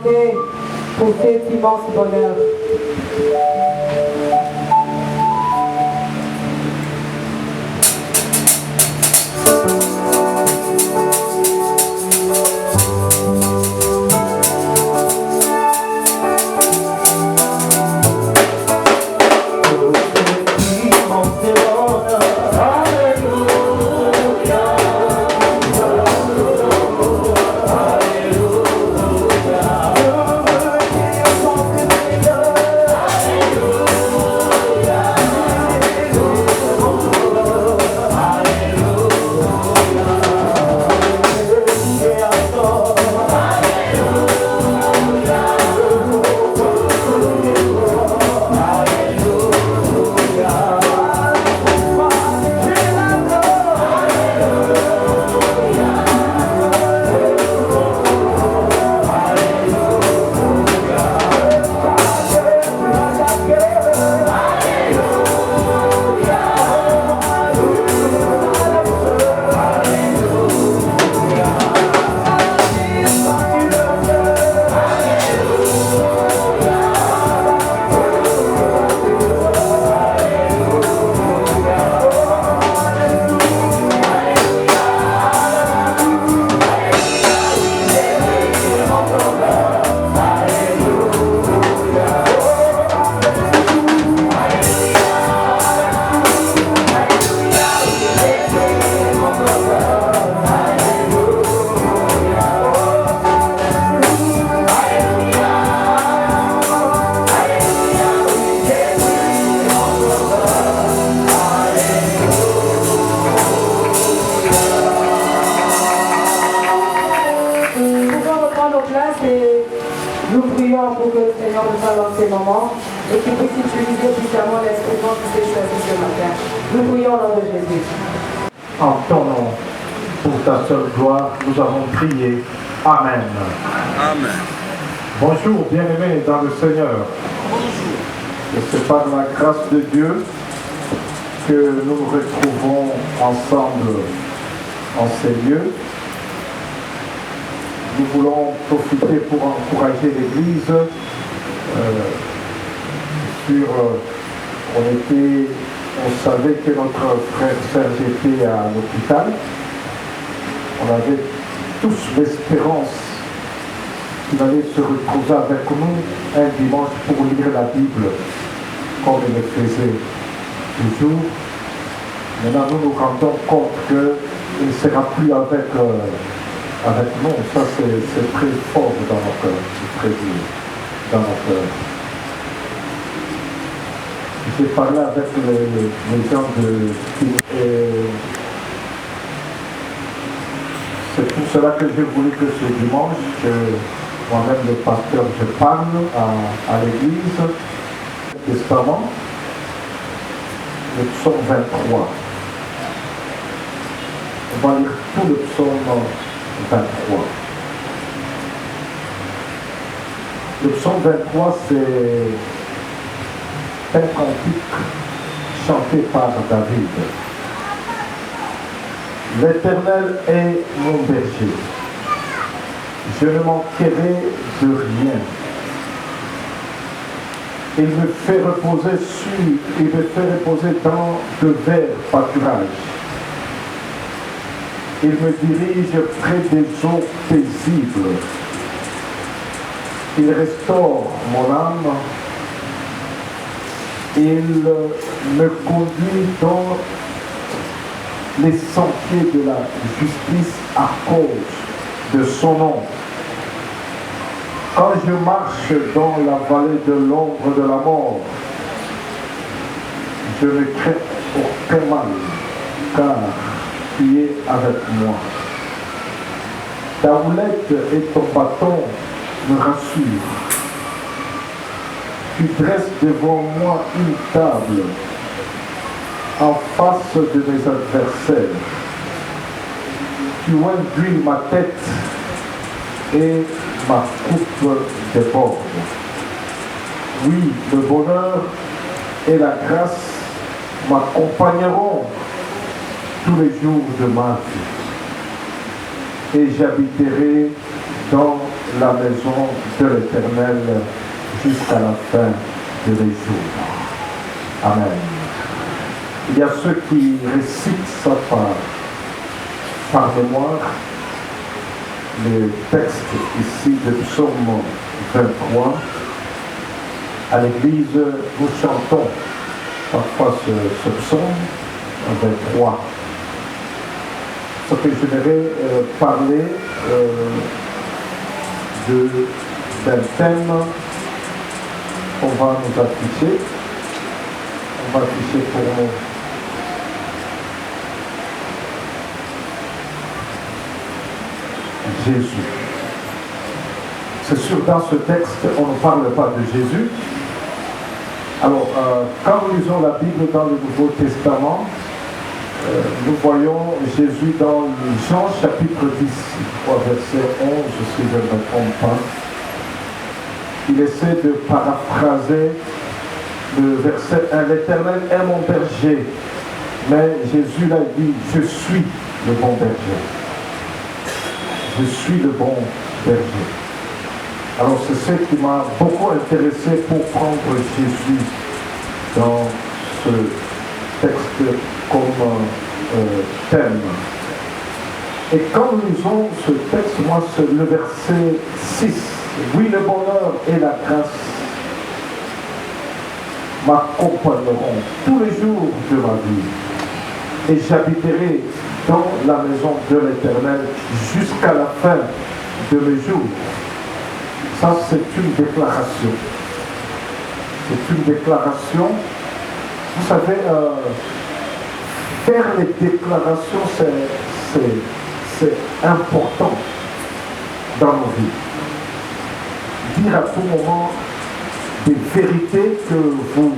Pour cet immense bonheur. Nous prions pour que le Seigneur nous parle dans ces moments et qu'il puisse utiliser puissamment l'instrument qui s'est choisi ce matin. Nous prions au nom de Jésus. En ton nom, pour ta seule gloire, nous avons prié. Amen. Amen. Bonjour, bien-aimés dans le Seigneur. Bonjour. Et c'est par la grâce de Dieu que nous nous retrouvons ensemble en ces lieux. Nous voulons profiter pour encourager l'Église on savait que notre frère Serge était à l'hôpital. On avait tous l'espérance qu'il allait se retrouver avec nous un dimanche pour lire la Bible, comme il le faisait toujours. Maintenant, nous nous rendons compte qu'il ne sera plus avec nous. Ça, c'est très fort dans nos cœurs, c'est très dur dans nos cœurs. J'ai parlé avec les gens c'est pour cela que j'ai voulu que ce dimanche, que moi-même le pasteur, je parle à l'église. Testament, le psaume 23. On va lire tout le psaume 23. Le psaume 23, c'est un cantique chanté par David. L'Éternel est mon berger. Je ne manquerai de rien. Il me fait reposer dans de verts pâturages. Il me dirige près des eaux paisibles. Il restaure mon âme. Il me conduit dans les sentiers de la justice à cause de son nom. Quand je marche dans la vallée de l'ombre de la mort, je ne crains aucun mal, car tu es avec moi. Ta houlette et ton bâton me rassurent. Tu dresses devant moi une table en face de mes adversaires. Tu induis ma tête et ma coupe déborde. Oui, le bonheur et la grâce m'accompagneront tous les jours de ma vie. Et j'habiterai dans la maison de l'Éternel jusqu'à la fin de mes jours. Amen. Il y a ceux qui récitent ça par mémoire. Le texte ici de Psaume 23. À l'église, nous chantons parfois ce psaume 23. Ce que j'aimerais parler d'un thème qu'on va nous afficher. On va afficher pour nous. Jésus. C'est sûr, dans ce texte, on ne parle pas de Jésus. Alors, quand nous lisons la Bible dans le Nouveau Testament, nous voyons Jésus dans Jean chapitre 10, verset 11, si je ne me trompe pas. Il essaie de paraphraser le verset 1. L'Éternel est mon berger. Mais Jésus l'a dit, je suis le bon berger. Je suis le bon berger. Alors c'est ce qui m'a beaucoup intéressé pour prendre Jésus dans ce texte comme thème. Et quand nous lisons ce texte, moi c'est le verset 6. Oui, le bonheur et la grâce m'accompagneront tous les jours de ma vie. Et j'habiterai dans la maison de l'Éternel jusqu'à la fin de mes jours. Ça, c'est une déclaration. C'est une déclaration. Vous savez, faire les déclarations, c'est important dans nos vies. Dire à tout moment des vérités que vous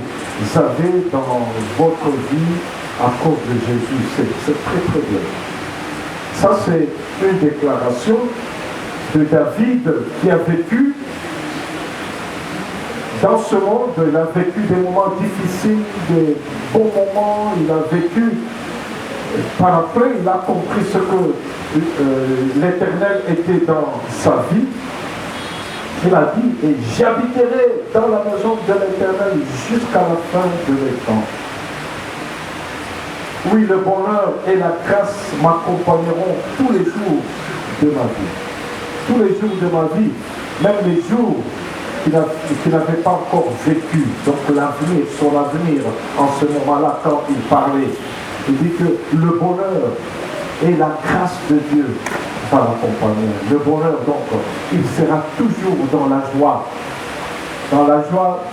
avez dans votre vie à cause de Jésus, c'est très très bien. Ça, c'est une déclaration de David qui a vécu dans ce monde. Il a vécu des moments difficiles, des bons moments, il a vécu. Par après, il a compris ce que l'Éternel était dans sa vie. Il a dit, et j'habiterai dans la maison de l'Éternel jusqu'à la fin de mes temps. Oui, le bonheur et la grâce m'accompagneront tous les jours de ma vie. Tous les jours de ma vie, même les jours qu'il n'avait pas encore vécu. Donc l'avenir, son avenir, en ce moment-là, quand il parlait, il dit que le bonheur et la grâce de Dieu va l'accompagner. Le bonheur, donc, il sera toujours dans la joie. Dans la joie,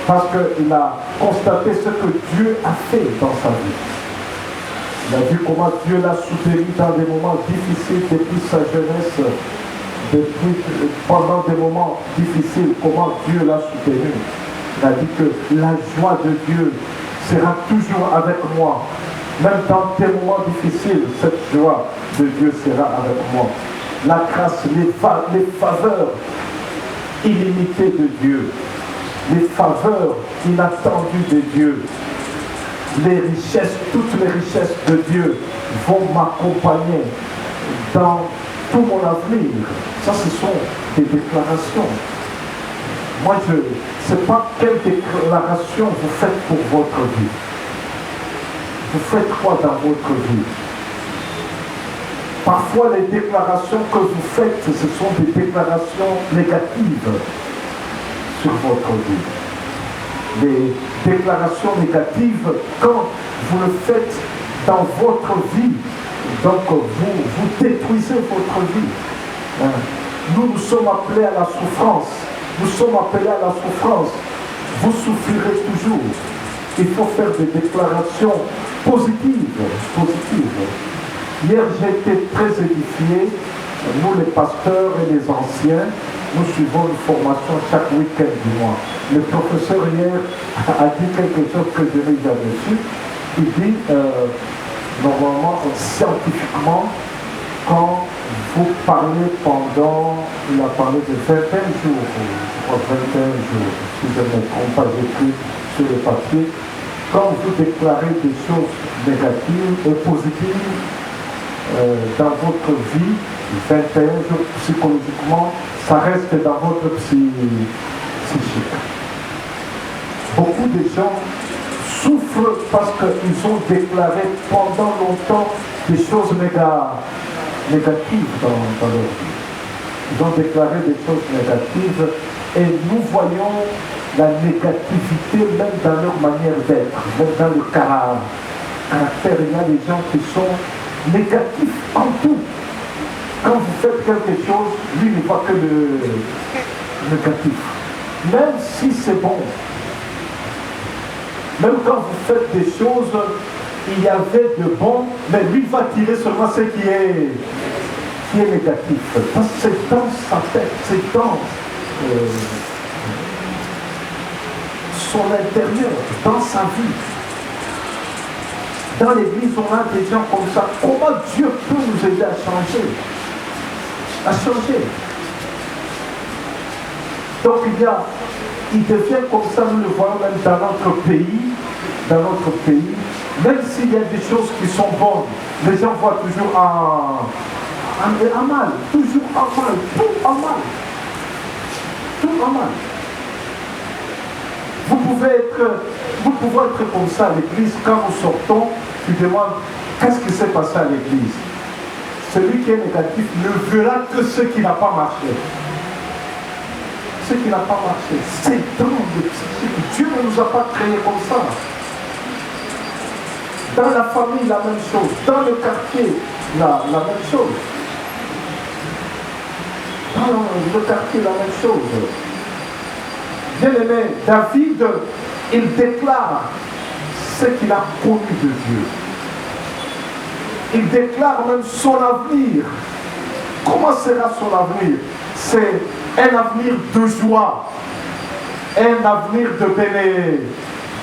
parce qu'il a constaté ce que Dieu a fait dans sa vie. Il a vu comment Dieu l'a soutenu dans des moments difficiles depuis sa jeunesse, pendant des moments difficiles, comment Dieu l'a soutenu. Il a dit que la joie de Dieu sera toujours avec moi. Même dans des moments difficiles, cette joie de Dieu sera avec moi. La grâce, les faveurs illimitées de Dieu, les faveurs inattendues de Dieu, les richesses, toutes les richesses de Dieu vont m'accompagner dans tout mon avenir. Ça, ce sont des déclarations. Moi, je ne sais pas quelle déclaration vous faites pour votre vie. Vous faites quoi dans votre vie? Parfois, les déclarations que vous faites, ce sont des déclarations négatives sur votre vie. Les déclarations négatives, quand vous le faites dans votre vie, donc vous détruisez votre vie. Nous sommes appelés à la souffrance. Nous sommes appelés à la souffrance. Vous souffrirez toujours. Il faut faire des déclarations positives. Hier, j'ai été très édifié. Nous, les pasteurs et les anciens, nous suivons une formation chaque week-end du mois. Le professeur hier a dit quelque chose que je n'ai jamais su. Il dit, normalement, scientifiquement, quand vous parlez pendant, il a parlé de 21 jours, je crois 21 jours, si je ne me trompe pas, j'écris sur le papier, quand vous déclarez des choses négatives et positives dans votre vie, 21 jours psychologiquement, ça reste dans votre psychique. Beaucoup de gens souffrent parce qu'ils ont déclaré pendant longtemps des choses négatives dans leur vie. Ils ont déclaré des choses négatives et nous voyons la négativité même dans leur manière d'être, même dans le caractère. Il y a des gens qui sont négatifs en tout. Quand vous faites quelque chose, lui ne voit que le négatif. Même si c'est bon. Même quand vous faites des choses, il y avait de bon, mais lui va tirer seulement ce qui est négatif. Parce que c'est dans sa tête, c'est dans son intérieur, dans sa vie. Dans l'église, on a des gens comme ça. Comment Dieu peut nous aider à changer? À changer. Donc il devient comme ça, nous le voyons même dans notre pays, même s'il y a des choses qui sont bonnes, les gens voient toujours en mal, toujours en mal, tout en mal. Tout en mal. Vous pouvez être comme ça à l'église, quand nous sortons, tu demandes qu'est-ce qui s'est passé à l'église. Celui qui est négatif ne verra que ce qui n'a pas marché. Ce qui n'a pas marché. C'est dans le psychique. Dieu ne nous a pas créés comme ça. Dans la famille, la même chose. Dans le quartier, la même chose. Dans le quartier, la même chose. Bien-aimé, David, il déclare ce qu'il a connu de Dieu. Il déclare même son avenir. Comment sera son avenir? C'est un avenir de joie, un avenir de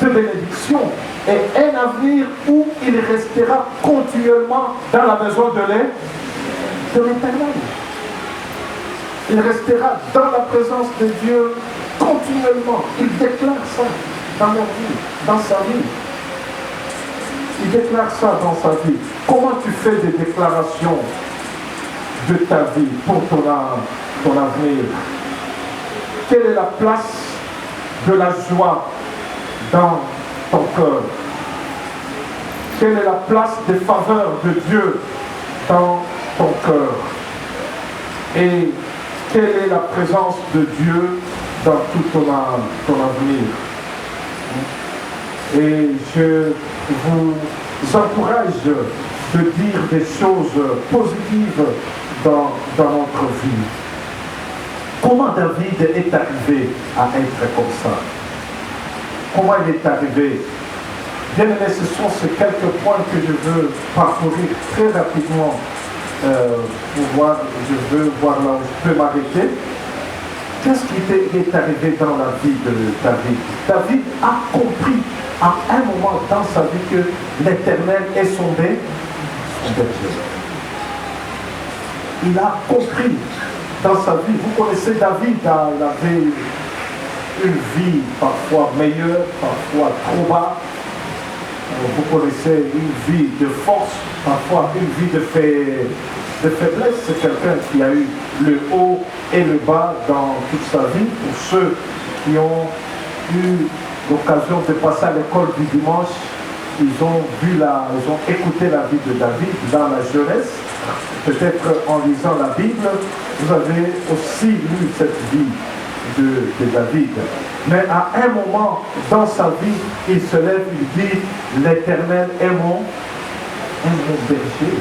bénédiction et un avenir où il restera continuellement dans la maison de l'Éternel. Il restera dans la présence de Dieu continuellement. Il déclare ça dans leur vie, dans sa vie. Il déclare ça dans sa vie. Comment tu fais des déclarations de ta vie pour ton avenir? Quelle est la place de la joie dans ton cœur? Quelle est la place des faveurs de Dieu dans ton cœur? Et quelle est la présence de Dieu dans tout ton avenir? Et je vous encourage de dire des choses positives dans notre vie. Comment David est arrivé à être comme ça? Comment il est arrivé? Bien aimé, ce sont ces quelques points que je veux parcourir très rapidement pour voir, je veux voir là où je peux m'arrêter. Qu'est-ce qui est arrivé dans la vie de David? David a compris à un moment dans sa vie que l'Éternel est son berger. Il a compris dans sa vie. Vous connaissez David, il avait une vie parfois meilleure, parfois trop bas. Vous connaissez une vie de force, parfois une vie de faiblesse. C'est quelqu'un qui a eu le haut et le bas dans toute sa vie. Pour ceux qui ont eu l'occasion de passer à l'école du dimanche, ils ont écouté la vie de David dans la jeunesse. Peut-être en lisant la Bible, vous avez aussi lu cette vie de David. Mais à un moment dans sa vie, il se lève, il dit, l'Éternel est mon berger.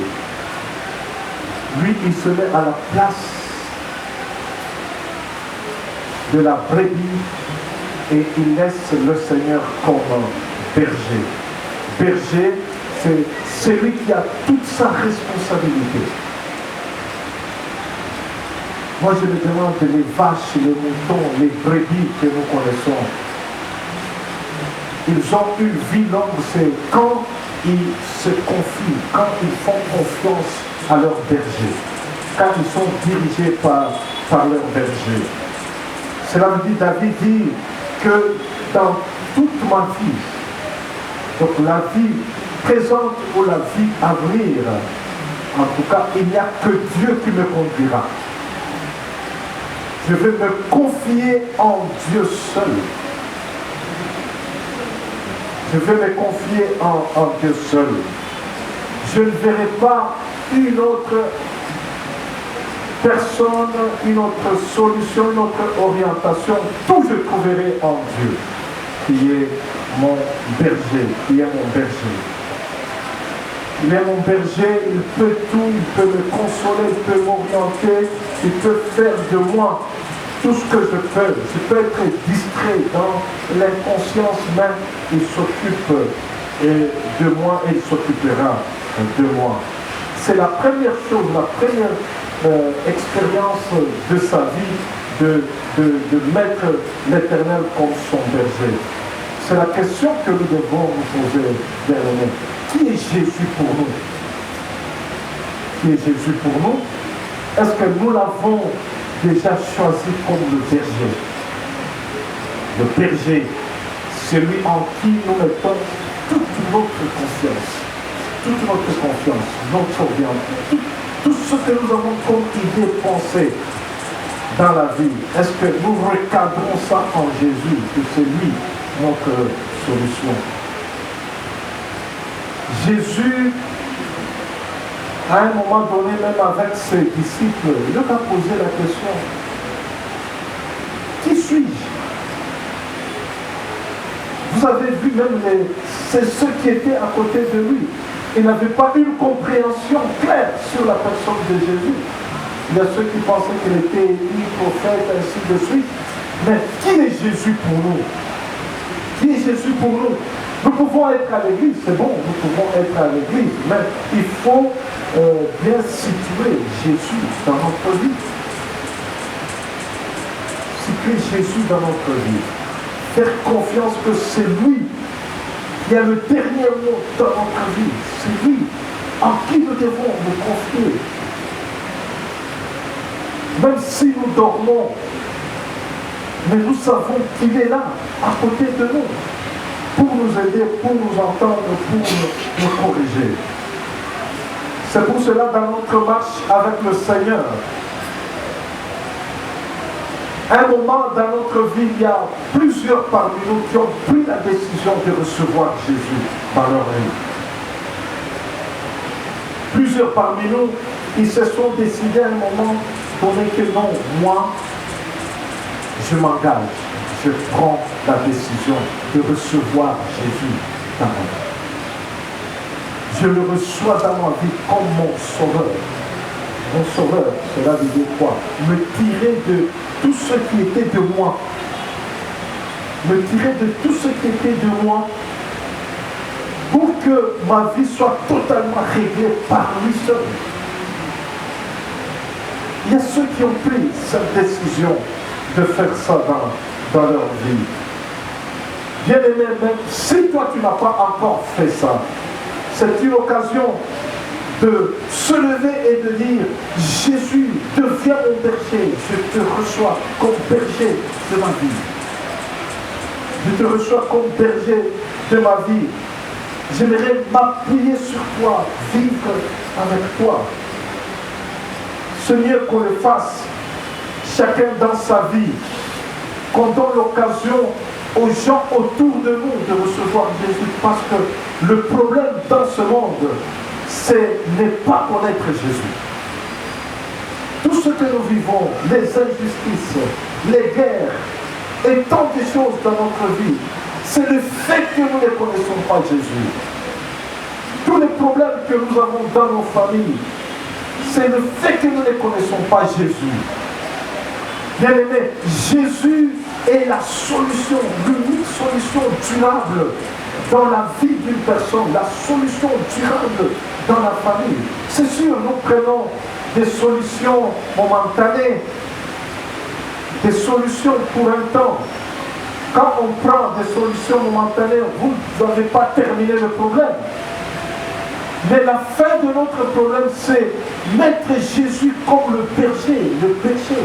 Lui, il se met à la place de la brebis et il laisse le Seigneur comme berger. Berger, c'est celui qui a toute sa responsabilité. Moi, je me demande les vaches, les moutons, les brebis que nous connaissons. Ils ont une vie longue, c'est quand ils se confient, quand ils font confiance à leur berger, quand ils sont dirigés par leur berger. Cela veut dire, David dit que dans toute ma vie, donc la vie présente ou la vie à venir, En tout cas, il n'y a que Dieu qui me conduira. Je vais me confier en Dieu seul. Je vais me confier en Dieu seul. Je ne verrai pas une autre personne, une autre solution, une autre orientation. Tout je trouverai en Dieu, qui est mon berger, qui est mon berger. Il est mon berger, il peut tout, il peut me consoler, il peut m'orienter, il peut faire de moi tout ce que je peux. Je peux être distrait dans l'inconscience même, il s'occupe de moi et il s'occupera de moi. C'est la première chose, la première expérience de sa vie de mettre l'Éternel comme son berger. C'est la question que nous devons nous poser, bien-aimés. Qui est Jésus pour nous? Qui est Jésus pour nous? Est-ce que nous l'avons déjà choisi comme le berger? Le berger, celui en qui nous mettons toute notre confiance, notre orientation, tout ce que nous avons comme idée pensée dans la vie. Est-ce que nous recadrons ça en Jésus, que c'est lui notre solution? Jésus, à un moment donné, même avec ses disciples, il leur a posé la question: qui suis-je? Vous avez vu même c'est ceux qui étaient à côté de lui. Ils n'avaient pas une compréhension claire sur la personne de Jésus. Il y a ceux qui pensaient qu'il était élu, prophète, ainsi de suite. Mais qui est Jésus pour nous? Qui est Jésus pour nous? Nous pouvons être à l'église, c'est bon, nous pouvons être à l'église, mais il faut bien situer Jésus dans notre vie. Situer Jésus dans notre vie. Faire confiance que c'est lui qui a le dernier mot dans notre vie. C'est lui en qui nous devons nous confier. Même si nous dormons, mais nous savons qu'il est là, à côté de nous, pour nous aider, pour nous entendre, pour nous corriger. C'est pour cela, dans notre marche avec le Seigneur, à un moment dans notre vie, il y a plusieurs parmi nous qui ont pris la décision de recevoir Jésus dans leur vie. Plusieurs parmi nous, ils se sont décidés à un moment donné que non, moi, je m'engage, je prends la décision de recevoir Jésus dans ma vie. Je le reçois dans ma vie comme mon sauveur. Mon sauveur, cela veut dire quoi? Me tirer de tout ce qui était de moi. Me tirer de tout ce qui était de moi pour que ma vie soit totalement réglée par lui seul. Il y a ceux qui ont pris cette décision de faire ça dans leur vie. Bien aimé, même si toi tu n'as pas encore fait ça, c'est une occasion de se lever et de dire: Jésus, deviens mon berger, je te reçois comme berger de ma vie. Je te reçois comme berger de ma vie. J'aimerais m'appuyer sur toi, vivre avec toi. C'est mieux qu'on le fasse, chacun dans sa vie, qu'on donne l'occasion aux gens autour de nous de recevoir Jésus, parce que le problème dans ce monde, c'est ne pas connaître Jésus. Tout ce que nous vivons, les injustices, les guerres et tant de choses dans notre vie, c'est le fait que nous ne connaissons pas Jésus. Tous les problèmes que nous avons dans nos familles, c'est le fait que nous ne connaissons pas Jésus. Bien aimé, Jésus est la solution, l'unique solution durable dans la vie d'une personne, la solution durable dans la famille. C'est sûr, nous prenons des solutions momentanées, des solutions pour un temps. Quand on prend des solutions momentanées, vous n'avez pas terminé le problème. Mais la fin de notre problème, c'est mettre Jésus comme le berger, le péché.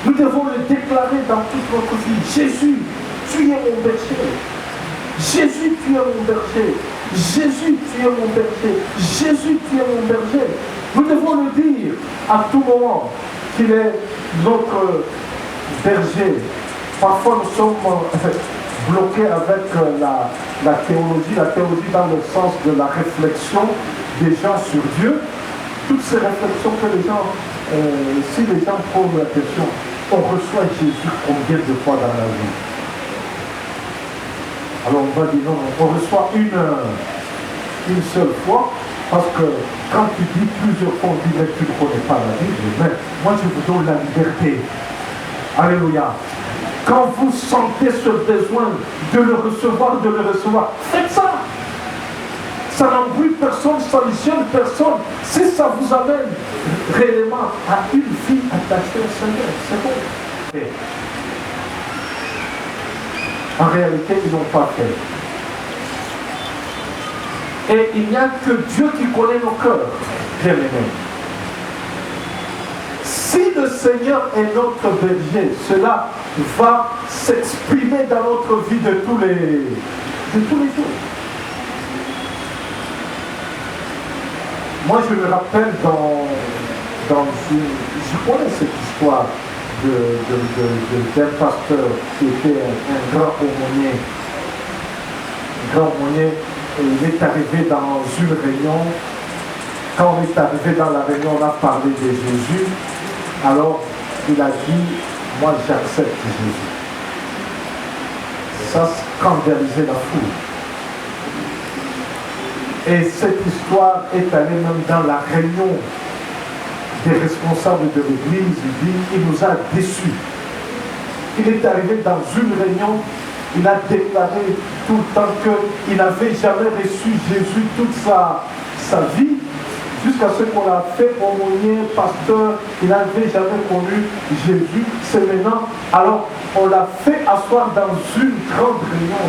Nous devons le déclarer dans toute notre vie. Jésus, tu es mon berger. Jésus, tu es mon berger. Jésus, tu es mon berger. Jésus, tu es mon berger. Nous devons le dire à tout moment qu'il est notre berger. Parfois, nous sommes bloqués avec la théologie dans le sens de la réflexion des gens sur Dieu. Toutes ces réflexions que les gens, si les gens posent la question, on reçoit Jésus combien de fois dans la vie? Alors on va dire non, on reçoit une seule fois, parce que quand tu dis plusieurs fois, on dit mais tu ne connais pas la Bible, mais moi je vous donne la liberté. Alléluia. Quand vous sentez ce besoin de le recevoir, faites ça. Ça n'embrouille personne, ça ne gêne personne. Si ça vous amène réellement à une vie attachée au Seigneur, c'est bon. En réalité, ils n'ont pas fait. Et il n'y a que Dieu qui connaît nos cœurs, bien-aimés. Si le Seigneur est notre berger, cela va s'exprimer dans notre vie de tous les jours. Moi, je me rappelle je connais cette histoire d'un pasteur qui était un grand aumônier. Il est arrivé dans une réunion. Quand on est arrivé dans la réunion, on a parlé de Jésus. Alors, il a dit, moi j'accepte Jésus. Ça scandalisait la foule. Et cette histoire est allée même dans la réunion des responsables de l'église. Il dit, il nous a déçus. Il est arrivé dans une réunion, il a déclaré tout le temps qu'il n'avait jamais reçu Jésus toute sa vie, jusqu'à ce qu'on l'a fait aumônier, pasteur, il n'avait jamais connu Jésus. C'est maintenant, alors on l'a fait asseoir dans une grande réunion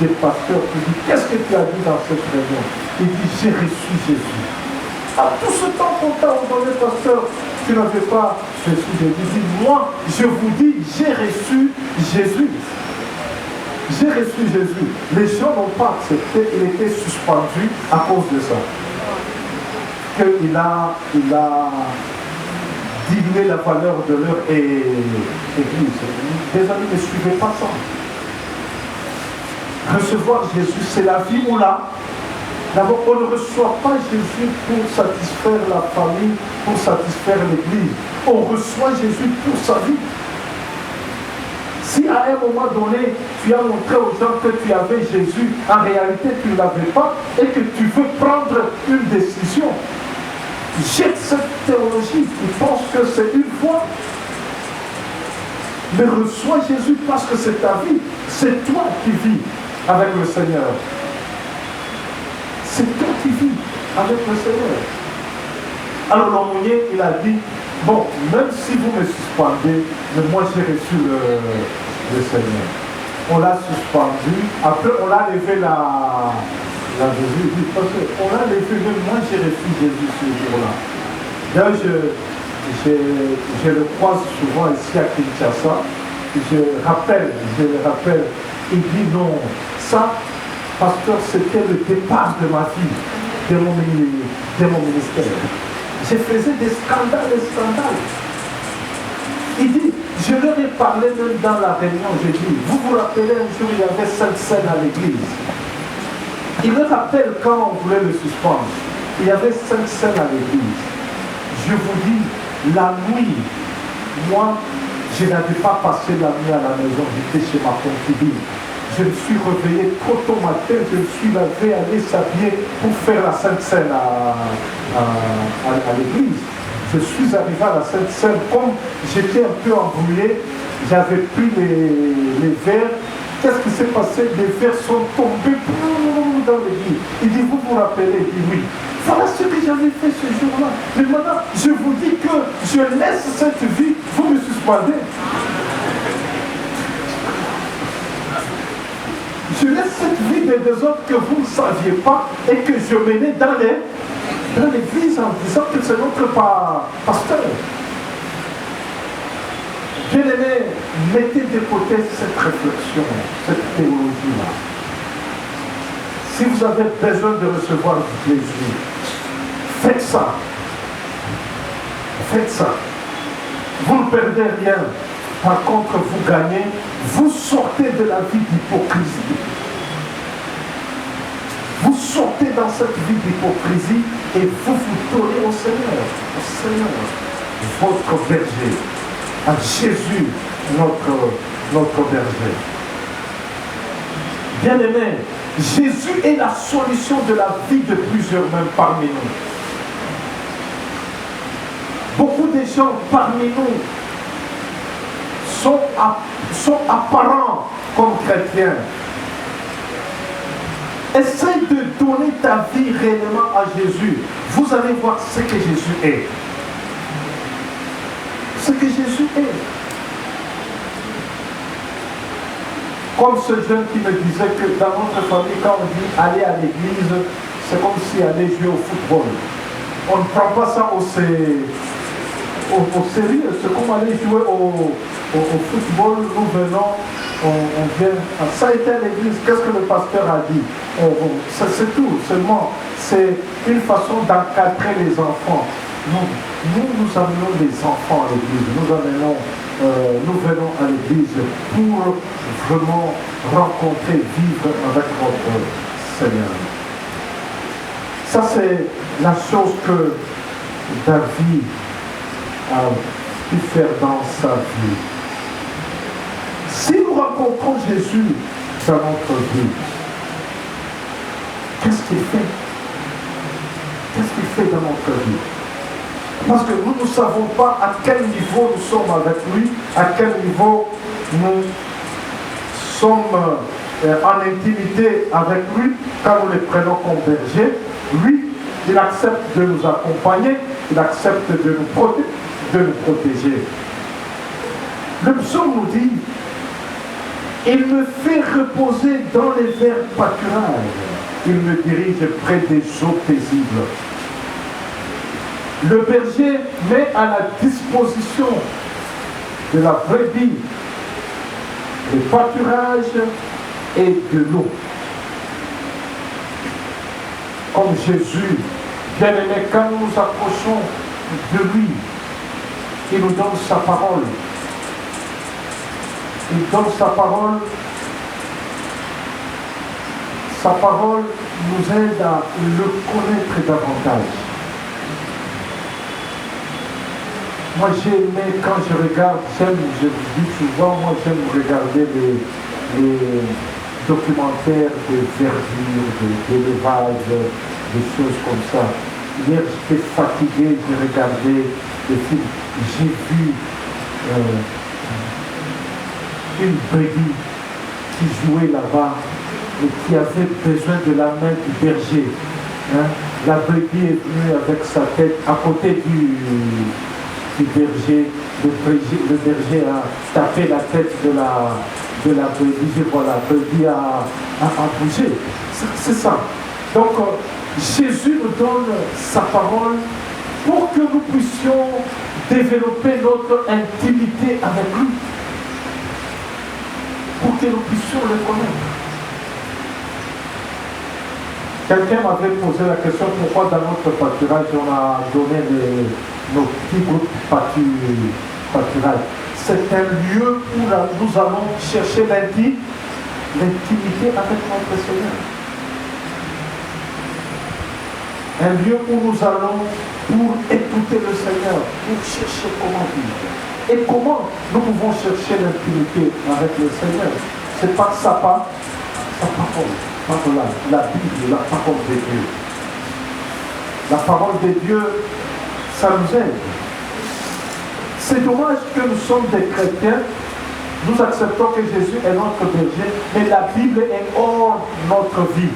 des pasteurs. Il dit, qu'est-ce que tu as dit dans cette réunion? Il dit, j'ai reçu Jésus. À tout ce temps qu'on t'a ordonné, pasteur, tu n'avais pas reçu Jésus. Il dit, moi, je vous dis, j'ai reçu Jésus. J'ai reçu Jésus. Les gens n'ont pas accepté, il était suspendu à cause de ça. Qu'il a diminué la valeur de leur église. Les amis, ne suivez pas ça. Recevoir Jésus, c'est la vie ou là. D'abord, on ne reçoit pas Jésus pour satisfaire la famille, pour satisfaire l'église. On reçoit Jésus pour sa vie. Si à un moment donné, tu as montré aux gens que tu avais Jésus, en réalité tu ne l'avais pas, et que tu veux prendre une décision, jette cette théologie qui pense que c'est une foi. Mais reçois Jésus parce que c'est ta vie. C'est toi qui vis avec le Seigneur. C'est toi qui vis avec le Seigneur. Alors l'aumônier, il a dit, bon, même si vous me suspendez, mais moi j'ai reçu le Seigneur. On l'a suspendu, après on l'a levé la Jésus, il dit, parce qu'on l'a levé, même moi j'ai reçu Jésus ce jour-là. D'ailleurs, je le croise souvent ici à Kinshasa, je le rappelle, il dit non, ça, pasteur, c'était le départ de ma vie, de mon ministère. Je faisais des scandales. Il dit, je leur ai parlé même dans la réunion, j'ai dit, vous vous rappelez un jour, il y avait 5 scènes à l'église. Il me rappelle quand on voulait le suspendre, il y avait 5 scènes à l'église. Je vous dis, la nuit, moi, je n'avais pas passé la nuit à la maison, j'étais chez ma concubine. Je me suis réveillé trop tôt matin, je me suis lavé, allé s'habiller pour faire la Sainte Seine à l'église. Je suis arrivé à la Sainte Seine, comme j'étais un peu embrouillé, j'avais pris les verres. Qu'est-ce qui s'est passé? Les verres sont tombés dans l'église. Il dit, vous vous rappelez? Il dit, oui. Voilà ce que j'avais fait ce jour-là. Mais maintenant, je vous dis que je laisse cette vie, vous me suspendez. Je laisse cette vie des deux autres que vous ne saviez pas et que je menais dans l'église en disant que c'est notre pasteur. Bien-aimés, mettez de côté cette réflexion, cette théologie-là. Si vous avez besoin de recevoir du plaisir, faites ça. Faites ça. Vous ne perdez rien. Par contre, vous gagnez. Vous sortez de la vie d'hypocrisie. Vous sortez dans cette vie d'hypocrisie et vous vous donnez au Seigneur, votre berger, à Jésus, notre berger. Bien-aimés, Jésus est la solution de la vie de plusieurs même parmi nous. Beaucoup de gens parmi nous sont apparents comme chrétiens. Essaye de donner ta vie réellement à Jésus. Vous allez voir ce que Jésus est. Ce que Jésus est. Comme ce jeune qui me disait que dans notre famille, quand on dit aller à l'église, c'est comme si aller jouer au football. On ne prend pas ça au sérieux. C'est comme aller jouer au football. Nous venons, on vient. Ça a été à l'église. Qu'est-ce que le pasteur a dit? C'est tout. Seulement, c'est une façon d'encadrer les enfants. Nous amenons les enfants à l'église. Nous venons à l'église pour vraiment rencontrer, vivre avec notre Seigneur. Ça, c'est la chose que David a pu faire dans sa vie. Si nous rencontrons Jésus dans notre vie, qu'est-ce qu'il fait? Qu'est-ce qu'il fait dans notre vie? Parce que nous ne savons pas à quel niveau nous sommes avec lui, à quel niveau nous sommes en intimité avec lui, quand nous le prenons comme berger. Lui, il accepte de nous accompagner, il accepte de nous protéger. Le psaume nous dit, il me fait reposer dans les verts pâturages, il me dirige près des eaux paisibles. Le berger met à la disposition de la brebis le pâturage et de l'eau. Comme Jésus, bien-aimé, quand nous nous approchons de lui, il nous donne sa parole. Il donne sa parole. Sa parole nous aide à le connaître davantage. Moi j'ai aimé quand je regarde, je vous dis souvent, moi j'aime regarder les documentaires de verdure, d'élevage, des choses comme ça. Hier j'étais fatigué, j'ai regardé des films, j'ai vu une brebis qui jouait là-bas et qui avait besoin de la main du berger. Hein? La brebis est venue avec sa tête à côté du berger. Le berger a tapé la tête de la brebis, et voilà, la brebis a bougé. C'est ça. Donc Jésus nous donne sa parole pour que nous puissions développer notre intimité avec lui, pour que nous puissions le connaître. Quelqu'un m'avait posé la question pourquoi dans notre pâturage on a donné nos petits groupes pâturage. C'est un lieu où nous allons chercher l'intimité avec notre Seigneur. Un lieu où nous allons pour écouter le Seigneur, pour chercher comment vivre. Et comment nous pouvons chercher l'intimité avec le Seigneur? C'est par sa parole, par la Bible, la parole de Dieu. La parole de Dieu, ça nous aide. C'est dommage que nous sommes des chrétiens, nous acceptons que Jésus est notre berger, mais la Bible est hors notre vie.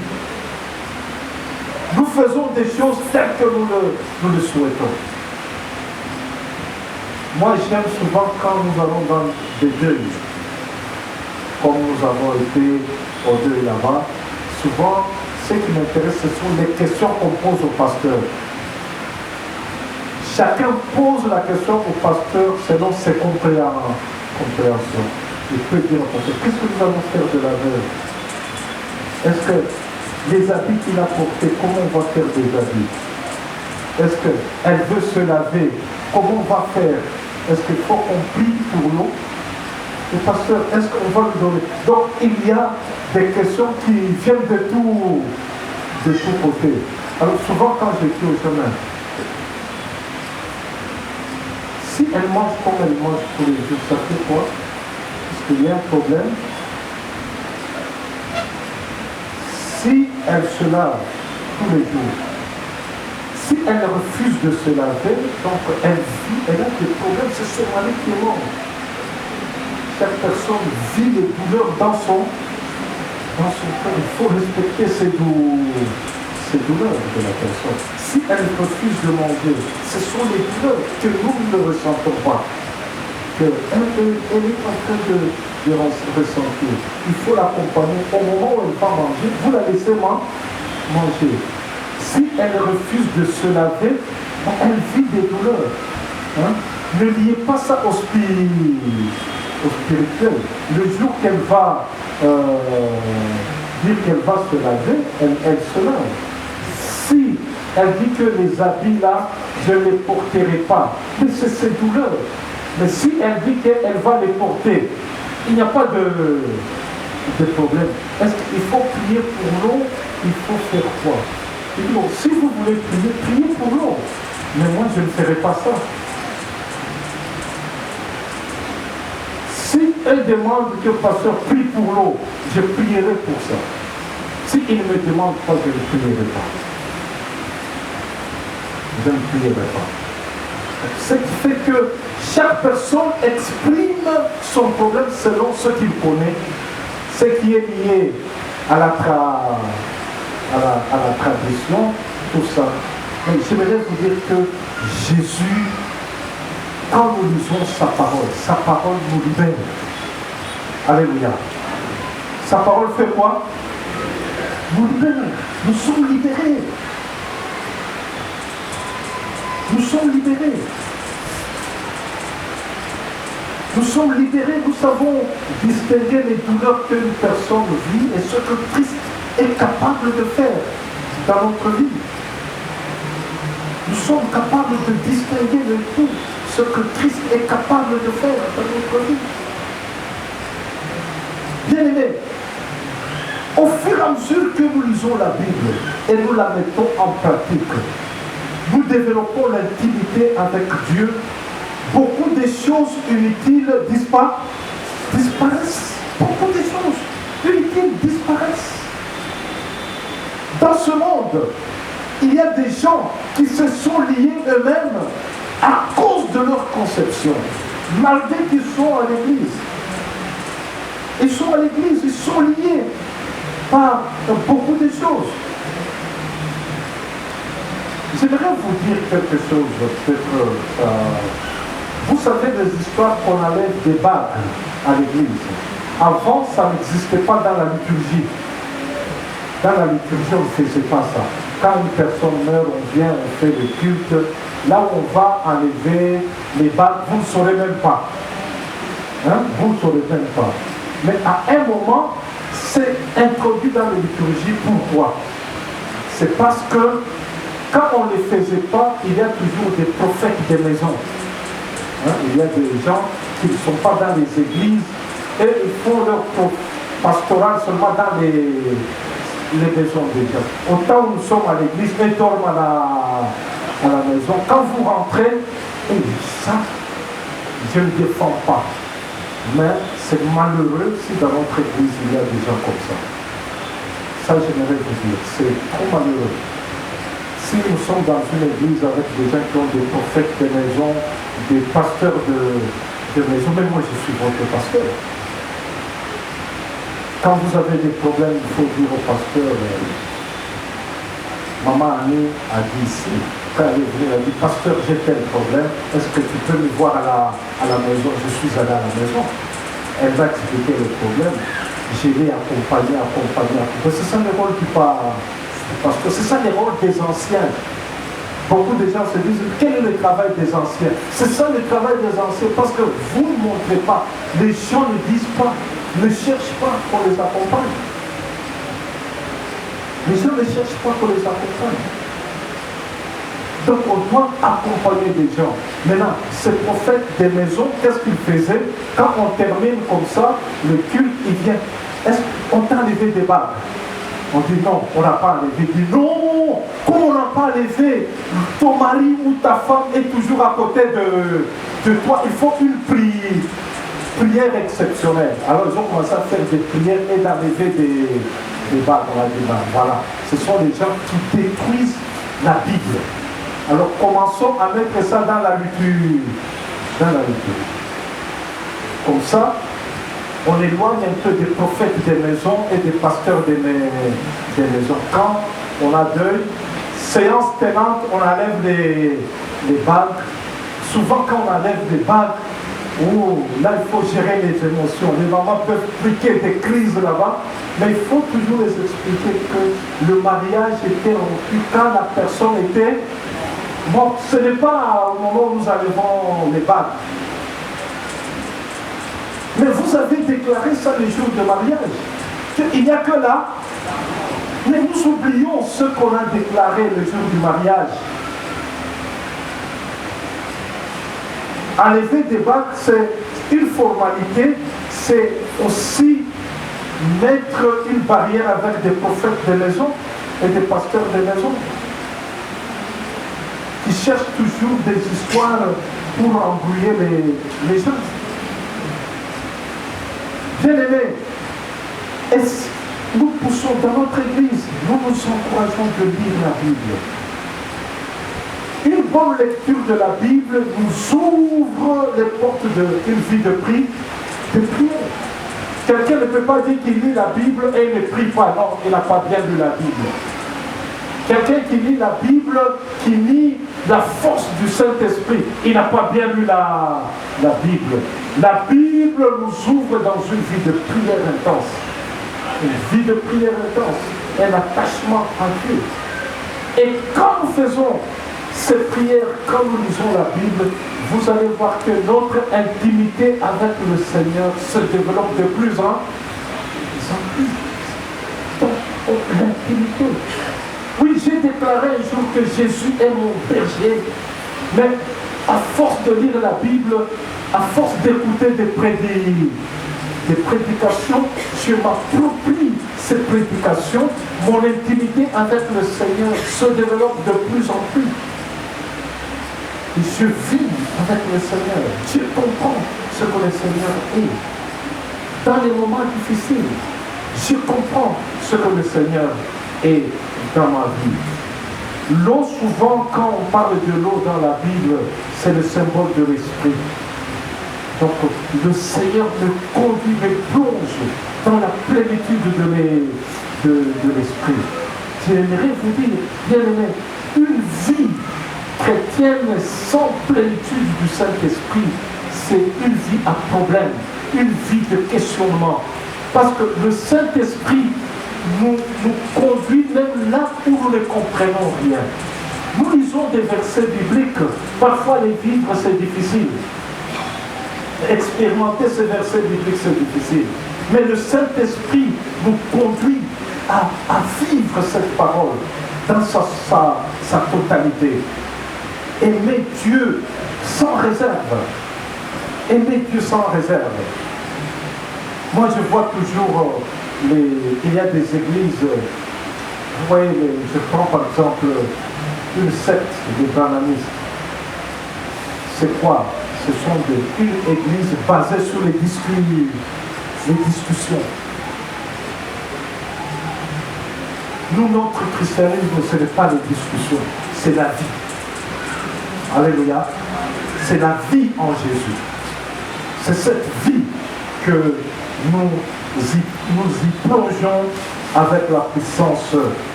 Nous faisons des choses telles que nous le souhaitons. Moi, j'aime souvent quand nous allons dans des deuils, comme nous avons été au deuil là-bas. Souvent, ce qui m'intéresse, ce sont les questions qu'on pose au pasteur. Chacun pose la question au pasteur selon ses compréhensions. Il peut dire au pasteur, qu'est-ce que nous allons faire de la veille? Est-ce que les habits qu'il a portés, comment on va faire des habits? Est-ce qu'elle veut se laver? Comment on va faire? Est-ce qu'il faut qu'on prie pour l'eau? Le pasteur, est-ce qu'on va lui donner? Donc il y a des questions qui viennent de tous côtés. Alors souvent quand je suis au chemin, si elle mange comme elle mange tous les jours, ça fait quoi? Est-ce qu'il y a un problème? Si elle se lave tous les jours, si elle refuse de se laver, donc elle a des problèmes, c'est son mari qui est mort. Chaque personne vit les douleurs dans son cœur. Il faut respecter ces douleurs de la personne. Si elle refuse de manger, ce sont les douleurs que nous ne ressentons pas, qu'elle est en train de ressentir. Il faut l'accompagner. Au moment où elle va manger, vous la laissez manger. Si elle refuse de se laver, elle vit des douleurs. Hein? Ne liez pas ça au spirituel. Le jour qu'elle va dire qu'elle va se laver, elle se lave. Si elle dit que les habits là, je ne les porterai pas, mais c'est ses douleurs. Mais si elle dit qu'elle va les porter, il n'y a pas de problème. Est-ce qu'il faut prier pour l'eau? Il faut faire quoi? Bon, si vous voulez prier, priez pour l'eau. Mais moi, je ne ferai pas ça. Si elle demande que le pasteur prie pour l'eau, je prierai pour ça. Si il ne me demande pas, je ne prierai pas. Je ne prierai pas. Ce qui fait que chaque personne exprime son problème selon ce qu'il connaît, ce qui est lié à la tradition, tout ça. Mais j'aimerais vous dire que Jésus, quand nous lisons sa parole nous libère. Alléluia. Sa parole fait quoi? Nous libère. Nous sommes libérés. Nous sommes libérés. Nous sommes libérés, nous savons distinguer les douleurs qu'une personne vit et ce que Christ est capable de faire dans notre vie. Nous sommes capables de distinguer le tout, ce que Christ est capable de faire dans notre vie. Bien-aimés, au fur et à mesure que nous lisons la Bible et nous la mettons en pratique, nous développons l'intimité avec Dieu. Beaucoup de choses inutiles disparaissent. Beaucoup de choses inutiles disparaissent. Dans ce monde, il y a des gens qui se sont liés eux-mêmes à cause de leur conception, malgré qu'ils sont à l'église. Ils sont à l'église, ils sont liés par beaucoup de choses. J'aimerais vous dire quelque chose, peut-être. Vous savez les histoires qu'on enlève des bagues à l'église. Avant, ça n'existait pas dans la liturgie. Dans la liturgie, on ne faisait pas ça. Quand une personne meurt, on vient, on fait le culte. Là où on va enlever les bagues, vous ne saurez même pas. Hein? Vous ne saurez même pas. Mais à un moment, c'est introduit dans la liturgie. Pourquoi? C'est parce que quand on ne les faisait pas, il y a toujours des prophètes des maisons. Hein? Il y a des gens qui ne sont pas dans les églises et ils font leur pastoral seulement dans les maisons des gens. Autant où nous sommes à l'église, ils dorment à la maison. Quand vous rentrez, ça, je ne défends pas. Mais c'est malheureux si dans notre église il y a des gens comme ça. Ça, j'aimerais vous dire, c'est trop malheureux. Si nous sommes dans une église avec des gens qui ont des prophètes de maison, des pasteurs de maison, même moi je suis votre pasteur. Quand vous avez des problèmes, il faut dire au pasteur, maman Annie a dit ici, quand elle est venue, elle a dit, pasteur, j'ai tel problème, est-ce que tu peux me voir à la maison? Je suis allé à la maison. Elle va expliquer le problème. Je l'ai accompagné. C'est ça le rôle du pasteur. Parce que c'est ça le rôle des anciens. Beaucoup de gens se disent, quel est le travail des anciens? C'est ça le travail des anciens, parce que vous ne montrez pas. Les gens ne disent pas, ne cherchent pas qu'on les accompagne. Les gens ne cherchent pas qu'on les accompagne. Donc on doit accompagner les gens. Maintenant, ce prophète des maisons, qu'est-ce qu'il faisait? Quand on termine comme ça, le culte, il vient. Est-ce qu'on t'a enlevé des bagues? On dit non, on n'a pas enlevé. Il dit non, comme on n'a pas enlevé, ton mari ou ta femme est toujours à côté de toi. Il faut une prière exceptionnelle. Alors ils ont commencé à faire des prières et d'enlever des bagues. On a dit, voilà, ce sont les gens qui détruisent la Bible. Alors commençons à mettre ça dans la liturgie. Comme ça, on éloigne un peu des prophètes des maisons et des pasteurs des maisons. Quand on a deuil, séance tenante, on enlève les bagues. Souvent quand on enlève les bagues, là il faut gérer les émotions. Les mamans peuvent piquer des crises là-bas, mais il faut toujours les expliquer que le mariage était rompu quand la personne était morte. Ce n'est pas au moment où nous enlevons les bagues. Mais vous avez déclaré ça le jour de mariage. Il n'y a que là. Mais nous oublions ce qu'on a déclaré le jour du mariage. Enlever des bagues, c'est une formalité, c'est aussi mettre une barrière avec des prophètes de maison et des pasteurs de maison qui cherchent toujours des histoires pour embrouiller les gens. Bien-aimés, nous poussons dans notre église, nous nous encourageons de lire la Bible. Une bonne lecture de la Bible nous ouvre les portes d'une vie de prière. Quelqu'un ne peut pas dire qu'il lit la Bible et il ne prie pas. Non, il n'a pas bien lu la Bible. Quelqu'un qui lit la Bible, qui lit la force du Saint-Esprit, il n'a pas bien lu la Bible. La Bible nous ouvre dans une vie de prière intense. Une vie de prière intense. Un attachement à Dieu. Et quand nous faisons ces prières, quand nous lisons la Bible, vous allez voir que notre intimité avec le Seigneur se développe de plus en plus. Donc, l'intimité. Oui, j'ai déclaré un jour que Jésus est mon berger, mais à force de lire la Bible, à force d'écouter des prédications, je m'approprie ces prédications, mon intimité avec le Seigneur se développe de plus en plus. Et je vis avec le Seigneur, je comprends ce que le Seigneur est. Dans les moments difficiles, je comprends ce que le Seigneur est dans ma vie. L'eau, souvent, quand on parle de l'eau dans la Bible, c'est le symbole de l'esprit. Donc, le Seigneur me conduit, me plonge dans la plénitude de l'esprit. J'aimerais vous dire, bien aimé, une vie chrétienne sans plénitude du Saint-Esprit, c'est une vie à problème, une vie de questionnement. Parce que le Saint-Esprit nous conduit même là où nous ne comprenons rien. Nous lisons des versets bibliques, parfois les vivre c'est difficile. Expérimenter ces versets bibliques c'est difficile. Mais le Saint-Esprit nous conduit à vivre cette parole dans sa totalité. Aimer Dieu sans réserve. Aimer Dieu sans réserve. Moi je vois toujours... il y a des églises, vous voyez, je prends par exemple une secte des brahmanistes. C'est quoi? Ce sont une église basée sur les discussions. Nous, notre christianisme, ce n'est pas les discussions, c'est la vie. Alléluia. C'est la vie en Jésus. C'est cette vie que nous y plongeons avec la puissance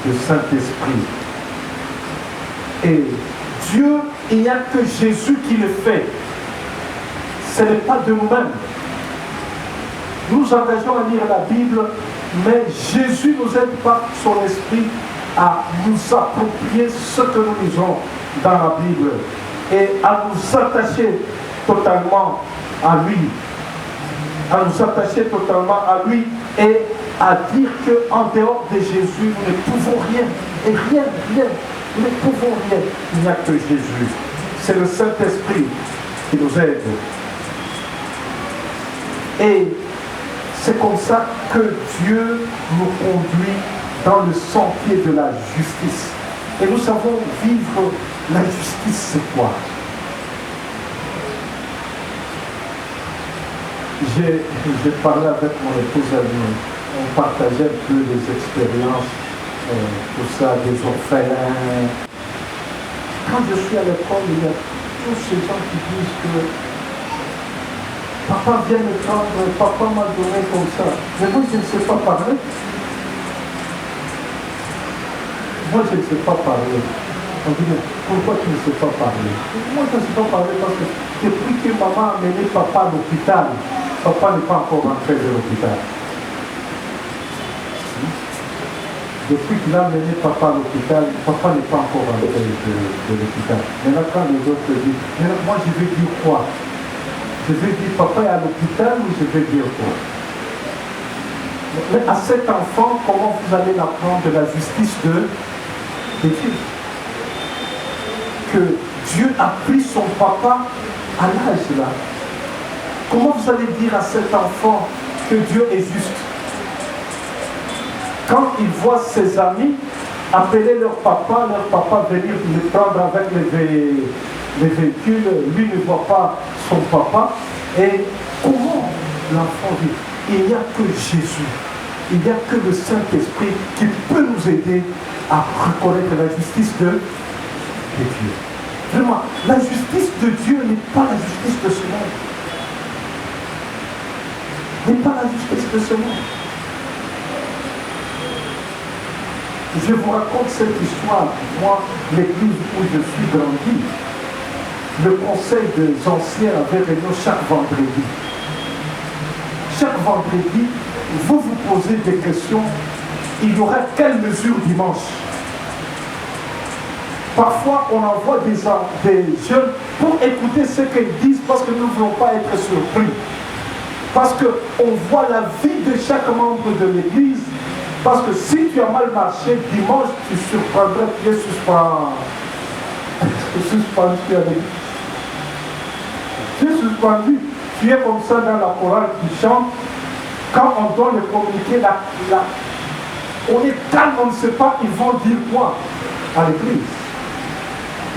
du Saint-Esprit. Et Dieu, il n'y a que Jésus qui le fait. Ce n'est pas de nous-mêmes. Nous engageons à lire la Bible, mais Jésus nous aide par son esprit à nous approprier ce que nous lisons dans la Bible et à nous attacher totalement à lui. À nous attacher totalement à lui et à dire qu'en dehors de Jésus, nous ne pouvons rien. Et rien. Nous ne pouvons rien. Il n'y a que Jésus. C'est le Saint-Esprit qui nous aide. Et c'est comme ça que Dieu nous conduit dans le sentier de la justice. Et nous savons vivre la justice, c'est quoi? J'ai parlé avec mon épouse, on partageait un peu les expériences, tout ça, des orphelins. Quand je suis à l'école, il y a tous ces gens qui disent que papa vient me prendre, papa m'a donné comme ça. Mais moi, je ne sais pas parler. Moi, je ne sais pas parler. On dit, pourquoi tu ne sais pas parler? Moi, je ne sais pas parler parce que depuis que maman a amené papa à l'hôpital, papa n'est pas encore rentré de l'hôpital. Depuis qu'il a amené papa à l'hôpital, papa n'est pas encore rentré de l'hôpital. Maintenant, quand les autres disent, moi, je vais dire quoi? Je vais dire papa est à l'hôpital ou je vais dire quoi? Mais à cet enfant, comment vous allez l'apprendre de la justice de Dieu? Que Dieu a pris son papa à l'âge là. Comment vous allez dire à cet enfant que Dieu est juste? Quand il voit ses amis appeler leur papa venir le prendre avec les véhicules, lui ne voit pas son papa. Et comment l'enfant dit? Il n'y a que Jésus, il n'y a que le Saint-Esprit qui peut nous aider à reconnaître la justice de Dieu. Vraiment, la justice de Dieu n'est pas la justice de ce monde. N'est pas la justice de ce monde. Je vous raconte cette histoire. Moi, l'église où je suis grandi, le conseil des anciens avait réunion chaque vendredi. Chaque vendredi, vous vous posez des questions. Il y aura quelle mesure dimanche? Parfois, on envoie des jeunes pour écouter ce qu'ils disent parce que nous ne voulons pas être surpris. Parce qu'on voit la vie de chaque membre de l'église. Parce que si tu as mal marché dimanche, tu surprendrais, tu es suspendu à l'église. Tu es suspendu, tu es comme ça dans la chorale qui chante. Quand on doit le communiquer, on est calme, on ne sait pas, ils vont dire quoi à l'église?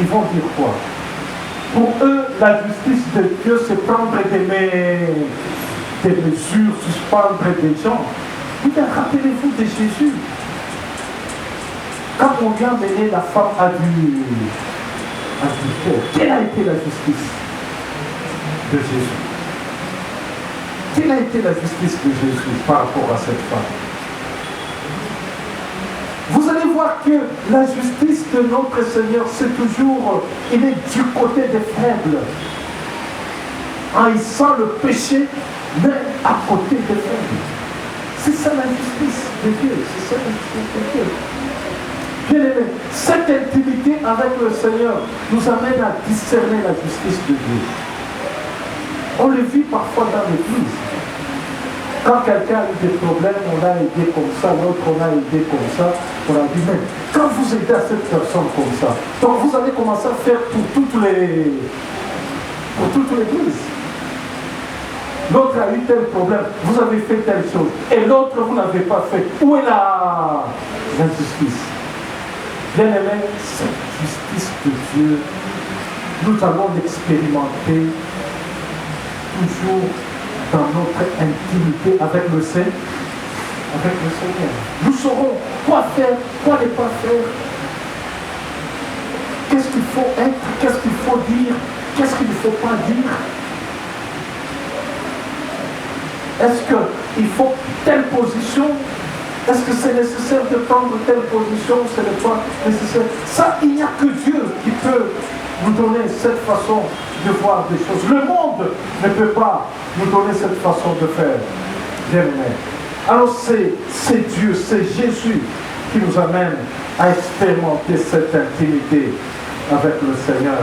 Ils vont dire quoi? Pour eux, la justice de Dieu, c'est prendre des mesures, suspendre des gens. Rappelez-vous de Jésus. Quand on vient mener la femme à du corps, quelle a été la justice de Jésus? Quelle a été la justice de Jésus par rapport à cette femme? Vous allez voir que la justice de notre Seigneur, c'est toujours, il est du côté des faibles. Il sent le péché, mais à côté des faibles. C'est ça la justice de Dieu. C'est ça la justice de Dieu. Bien aimé, cette intimité avec le Seigneur nous amène à discerner la justice de Dieu. On le vit parfois dans l'église. Quand quelqu'un a eu des problèmes, on l'a aidé comme ça, l'autre on l'a aidé comme ça, on a dit, mais quand vous aidez à cette personne comme ça, donc vous allez commencer à faire pour toute l'église. L'autre a eu tel problème, vous avez fait telle chose, et l'autre vous n'avez pas fait. Où est la justice? Bien aimé, cette justice de Dieu, nous allons l'expérimenter toujours dans notre intimité avec le Seigneur. Nous saurons quoi faire, quoi ne pas faire. Qu'est-ce qu'il faut être, qu'est-ce qu'il faut dire, qu'est-ce qu'il ne faut pas dire. Est-ce qu'il faut telle position? Est-ce que c'est nécessaire de prendre telle position? Ce n'est pas nécessaire. Ça, il n'y a que Dieu qui peut nous donner cette façon de voir des choses. Le monde ne peut pas nous donner cette façon de faire. Bien aimé. Alors c'est Dieu, c'est Jésus qui nous amène à expérimenter cette intimité avec le Seigneur.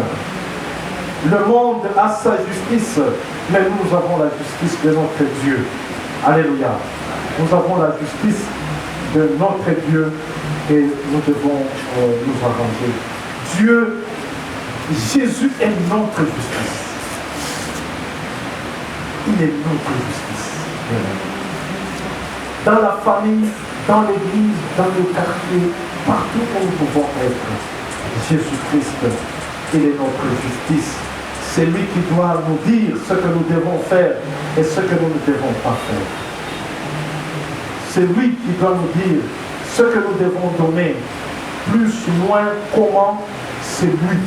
Le monde a sa justice, mais nous avons la justice de notre Dieu. Alléluia. Nous avons la justice de notre Dieu et nous devons nous arranger. Dieu, Jésus est notre justice. Il est notre justice. Dans la famille, dans l'église, dans le quartier, partout où nous pouvons être, Jésus-Christ, il est notre justice. C'est lui qui doit nous dire ce que nous devons faire et ce que nous ne devons pas faire. C'est lui qui doit nous dire ce que nous devons donner, plus ou moins comment. C'est lui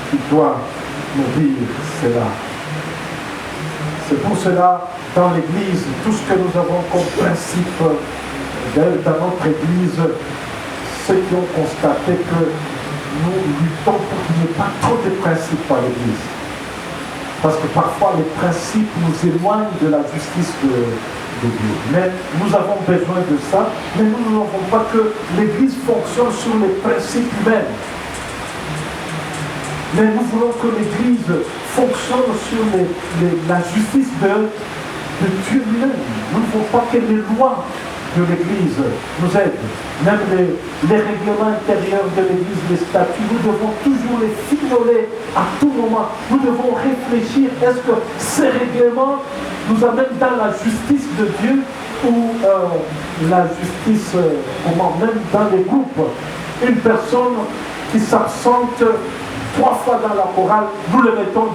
qui doit nous dire cela. C'est pour cela, dans l'Église, tout ce que nous avons comme principe dans notre Église, ceux qui ont constaté que nous luttons pour qu'il n'y ait pas trop de principes dans l'Église. Parce que parfois les principes nous éloignent de la justice de Dieu. Mais nous avons besoin de ça, mais nous ne voulons pas que l'Église fonctionne sur les principes humains. Mais nous voulons que l'Église fonctionne sur la justice de Dieu lui-même. Nous ne voulons pas que les lois de l'Église nous aident. Même les règlements intérieurs de l'Église, les statuts, nous devons toujours les fignoler à tout moment. Nous devons réfléchir, est-ce que ces règlements nous amènent dans la justice de Dieu ou la justice, même dans les groupes. Une personne qui s'absente 3 fois dans la chorale, nous le mettons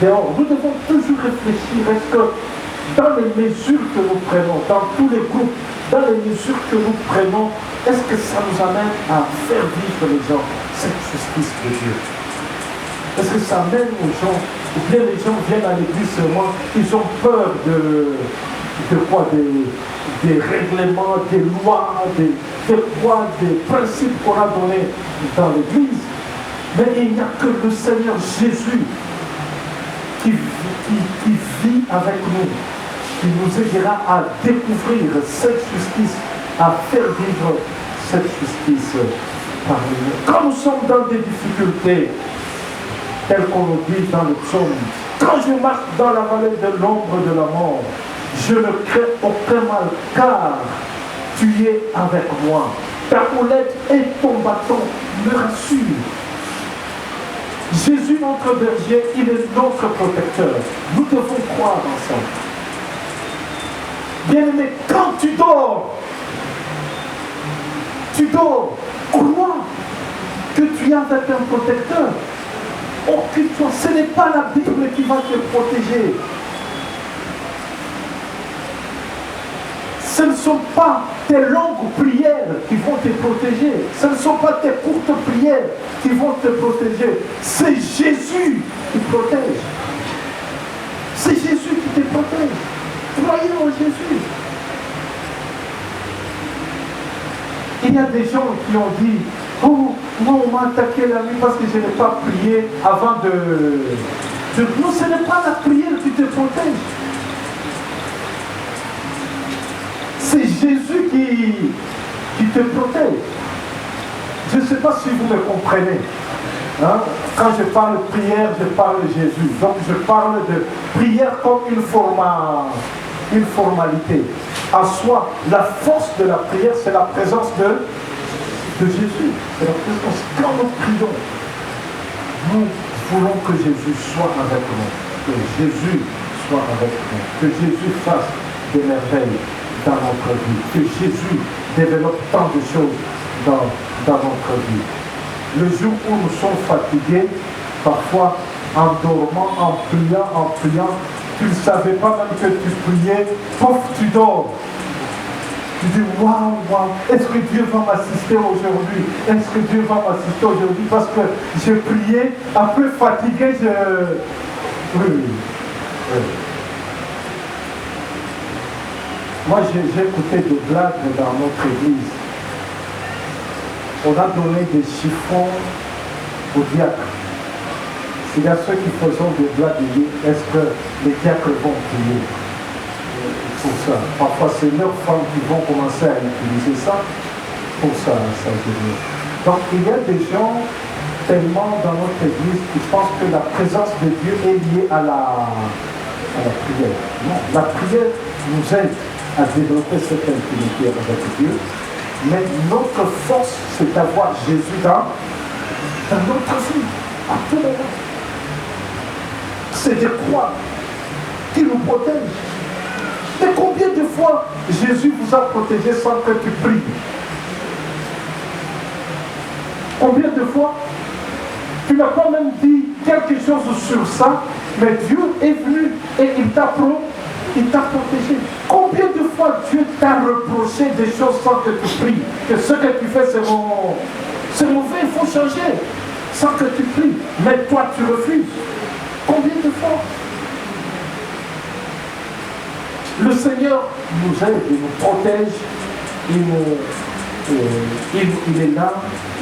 dehors. Nous devons toujours réfléchir, est-ce que dans les mesures que nous prenons, dans tous les groupes, dans les mesures que nous prenons, est-ce que ça nous amène à faire vivre les gens cette justice de Dieu? Est-ce que ça amène aux gens, ou bien les gens viennent à l'église seulement, ils ont peur de quoi? Des règlements, des lois, des principes qu'on a donnés dans l'église. Mais il n'y a que le Seigneur Jésus qui vit avec nous, qui nous aidera à découvrir cette justice, à faire vivre cette justice parmi nous. Quand nous sommes dans des difficultés, telles qu'on le dit dans le psaume, quand je marche dans la vallée de l'ombre de la mort, je ne crains aucun mal, car tu es avec moi. Ta houlette et ton bâton me rassurent. Jésus, notre berger, il est notre protecteur. Nous devons croire en ça. Bien-aimé, quand tu dors, crois que tu es avec un protecteur. Occupe-toi, ce n'est pas la Bible qui va te protéger. Ce ne sont pas tes longues prières qui vont te protéger. Ce ne sont pas tes courtes prières qui vont te protéger. C'est Jésus qui protège. C'est Jésus qui te protège. Croyez en Jésus. Il y a des gens qui ont dit, oh, moi on m'a attaqué la nuit parce que je n'ai pas prié avant de... Non, ce n'est pas la prière qui te protège. C'est Jésus qui te protège. Je ne sais pas si vous me comprenez. Hein? Quand je parle de prière, je parle de Jésus. Donc je parle de prière comme une formalité. En soi, la force de la prière, c'est la présence de Jésus. C'est la présence. Quand nous prions, nous voulons que Jésus soit avec nous. Que Jésus soit avec nous. Que Jésus fasse des merveilles dans notre vie. Que Jésus développe tant de choses dans notre vie. Le jour où nous sommes fatigués, parfois en dormant, en priant, tu ne savais pas même que tu priais, pouf, tu dors. Tu dis, waouh, est-ce que Dieu va m'assister aujourd'hui? Est-ce que Dieu va m'assister aujourd'hui? Parce que j'ai prié, après fatigué, Oui. Moi, j'ai écouté des blagues dans notre église. On a donné des chiffons aux diacres. Il y a ceux qui font des blagues et disent, est-ce que les diacres vont prier pour ça? Parfois, c'est leurs femmes qui vont commencer à utiliser ça pour ça. Donc, il y a des gens tellement dans notre église qui pensent que la présence de Dieu est liée à la prière. Non, la prière nous aide à développer cette intimité avec Dieu. Mais notre force, c'est d'avoir Jésus dans notre vie, à tout moment. C'est de croire qu'il nous protège. Mais combien de fois Jésus vous a protégé sans que tu pries? Combien de fois tu n'as pas même dit quelque chose sur ça, mais Dieu est venu et il t'a protégé. Combien de fois Dieu t'a reproché des choses sans que tu pries? Que ce que tu fais c'est mauvais, il faut changer. Sans que tu pries. Mais toi tu refuses. Combien de fois? Le Seigneur nous aide, il nous protège, il est là,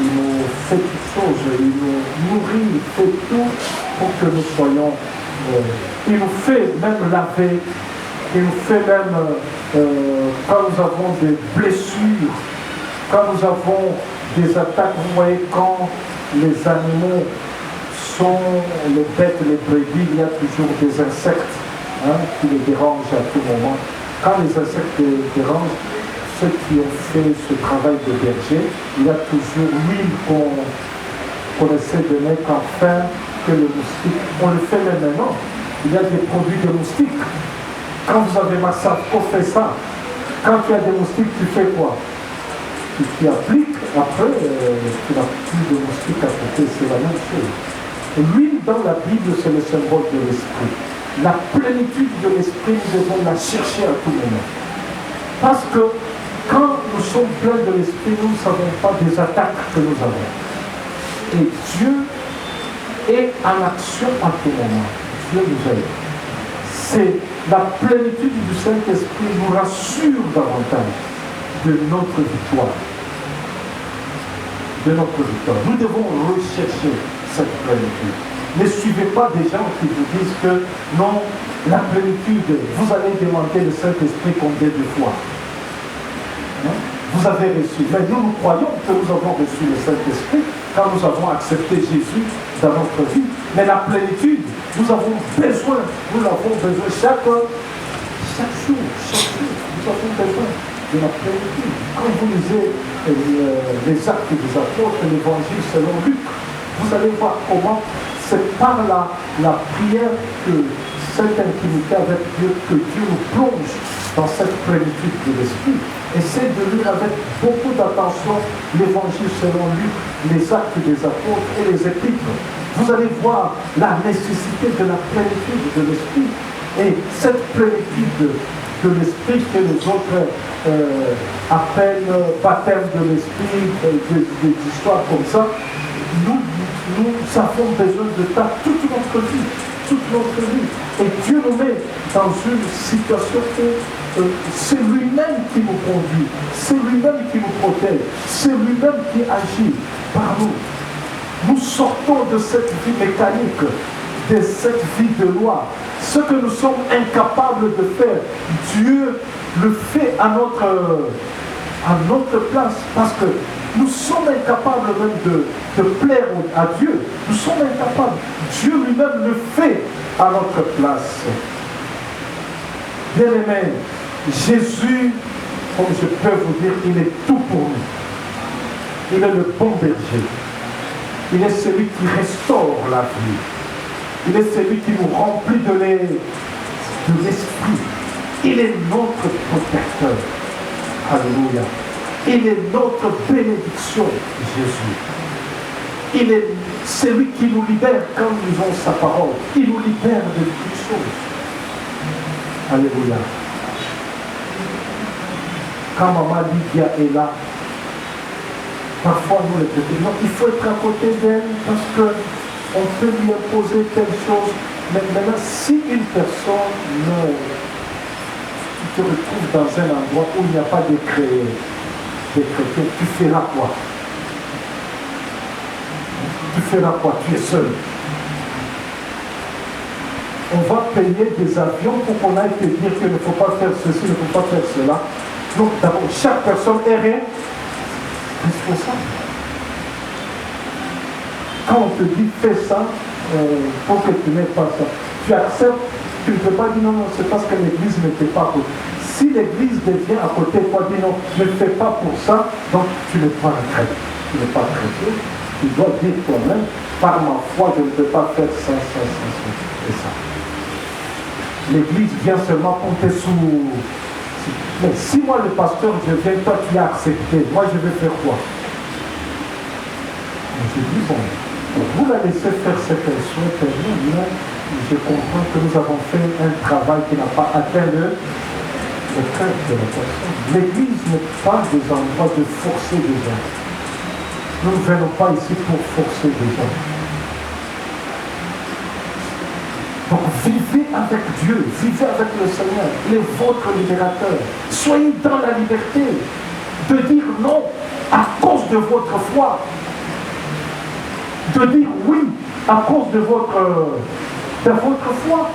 il nous fait toutes choses, il nous nourrit, il fait tout pour que nous soyons. Il nous fait même laver, il nous fait même quand nous avons des blessures, quand nous avons des attaques. Vous voyez, quand les animaux sont les bêtes, les brebis, il y a toujours des insectes qui les dérangent à tout moment. Quand les insectes les dérangent, ceux qui ont fait ce travail de berger, il y a toujours l'huile qu'on essaie de mettre afin que le moustique, on le fait même maintenant. Il y a des produits de moustiques. Quand vous avez massacre, on fait ça. Quand il y a des moustiques, tu fais quoi? Tu appliques, après, tu n'as plus de moustiques à côté, c'est la même chose. L'huile dans la Bible, c'est le symbole de l'esprit. La plénitude de l'esprit, nous devons la chercher à tout moment. Parce que quand nous sommes pleins de l'esprit, nous ne savons pas des attaques que nous avons. Et Dieu est en action à tout moment. Dieu nous aide. C'est la plénitude du Saint-Esprit nous rassure davantage de notre victoire. De notre victoire. Nous devons rechercher cette plénitude. Ne suivez pas des gens qui vous disent que non, la plénitude, vous allez demander le Saint-Esprit combien de fois? Vous avez reçu. Mais nous croyons que nous avons reçu le Saint-Esprit quand nous avons accepté Jésus dans notre vie. Mais la plénitude, nous avons besoin, nous l'avons besoin chaque jour, nous avons besoin de la plénitude. Quand vous lisez les actes des apôtres, l'évangile selon Luc, vous allez voir comment c'est par la prière que cette intimité avec Dieu, que Dieu nous plonge dans cette plénitude de l'esprit. Essayez de lire avec beaucoup d'attention l'évangile selon Luc, les actes des apôtres et les épîtres. Vous allez voir la nécessité de la plénitude de l'esprit. Et cette plénitude de l'esprit que les autres appellent baptême de l'esprit, des histoires comme ça, nous avons besoin de ça toute notre vie. Et Dieu nous met dans une situation où c'est lui-même qui nous conduit, c'est lui-même qui nous protège, c'est lui-même qui agit par nous. Nous sortons de cette vie mécanique, de cette vie de loi. Ce que nous sommes incapables de faire, Dieu le fait à notre place, parce que nous sommes incapables même de plaire à Dieu. Nous sommes incapables. Dieu lui-même le fait à notre place. Bien-aimés, Jésus, comme je peux vous dire, il est tout pour nous. Il est le bon berger. Il est celui qui restaure la vie. Il est celui qui nous remplit de l'esprit. Il est notre protecteur. Alléluia. Il est notre bénédiction, Jésus. Il est celui qui nous libère quand nous lisons sa parole. Il nous libère de toutes choses. Alléluia. Quand maman Lydia est là, parfois nous les petits, non, il faut être à côté d'elle parce qu'on peut lui imposer telle chose. Mais maintenant, si une personne tu te retrouves dans un endroit où il n'y a pas de chrétien, tu feras quoi? Tu feras quoi? Tu es seul. On va payer des avions pour qu'on aille te dire qu'il ne faut pas faire ceci, il ne faut pas faire cela. Donc d'abord, chaque personne est responsable. Quand on te dit fais ça, pour que tu n'aies pas ça, tu acceptes, tu ne peux pas dire non, c'est parce que l'église n'était pas pour. Si l'église devient à côté de toi, dis non, ne fais pas pour ça, donc tu n'es pas un chrétien. Tu n'es pas chrétien. Tu dois dire toi-même, par ma foi, je ne peux pas faire ça et ça. L'église vient seulement pour te sous. Mais si moi le pasteur, je viens, toi tu as accepté, moi je vais faire quoi? Je dis bon, vous la laissez faire ce qu'elle souhaite, mais je comprends que nous avons fait un travail qui n'a pas atteint le cœur de la personne. L'église n'est pas des endroits de forcer des gens. Nous ne venons pas ici pour forcer des gens. Donc vivez avec Dieu, vivez avec le Seigneur, il est votre libérateur. Soyez dans la liberté de dire non à cause de votre foi. De dire oui à cause de votre foi.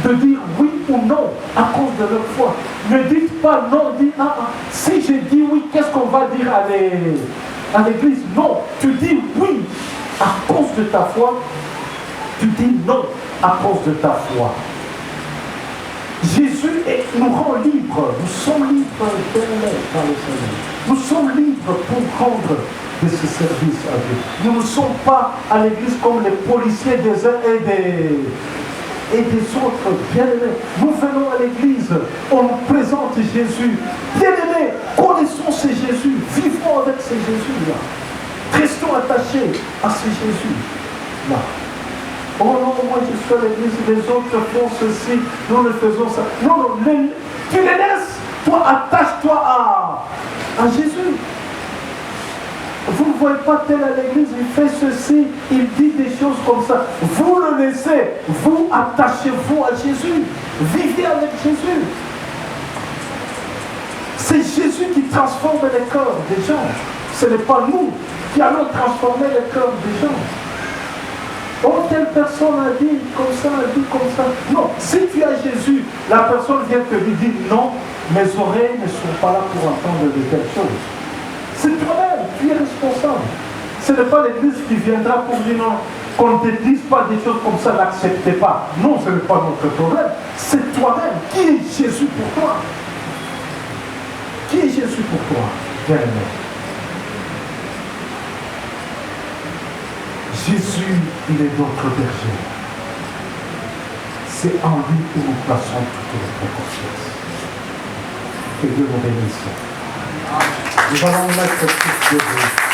De dire oui ou non à cause de leur foi. Ne dites pas non, dites si je dis oui, qu'est-ce qu'on va dire à l'église? Non, tu dis oui à cause de ta foi, tu dis non à cause de ta foi. Jésus nous rend libres, nous sommes libres par le Seigneur. Nous sommes libres pour rendre de ce service à Dieu. Nous ne sommes pas à l'église comme les policiers des uns et des autres. Bien-aimés, nous venons à l'église, on nous présente Jésus. Bien-aimés, connaissons ce Jésus, vivons avec ce Jésus-là. Restons attachés à ce Jésus-là. Oh non, moi je suis à l'église, les autres font ceci, nous le faisons ça. Non, tu les laisses, toi attache-toi à Jésus. Vous ne voyez pas tel à l'église, il fait ceci, il dit des choses comme ça. Vous le laissez, vous attachez-vous à Jésus. Vivez avec Jésus. C'est Jésus qui transforme les cœurs des gens. Ce n'est pas nous qui allons transformer les cœurs des gens. Oh, telle personne a dit comme ça, a dit comme ça. Non, si tu as Jésus, la personne vient te lui dire non, mes oreilles ne sont pas là pour entendre de telles choses. C'est toi-même, tu es responsable. Ce n'est pas l'église qui viendra pour dire non, qu'on ne te dise pas des choses comme ça, n'acceptez pas. Non, ce n'est pas notre problème. C'est toi-même. Qui est Jésus pour toi? Qui est Jésus pour toi? Bien-aimé. Jésus, il est notre berger. C'est en lui que nous plaçons toute notre confiance. Que Dieu nous bénisse. Nous allons mettre tous debout.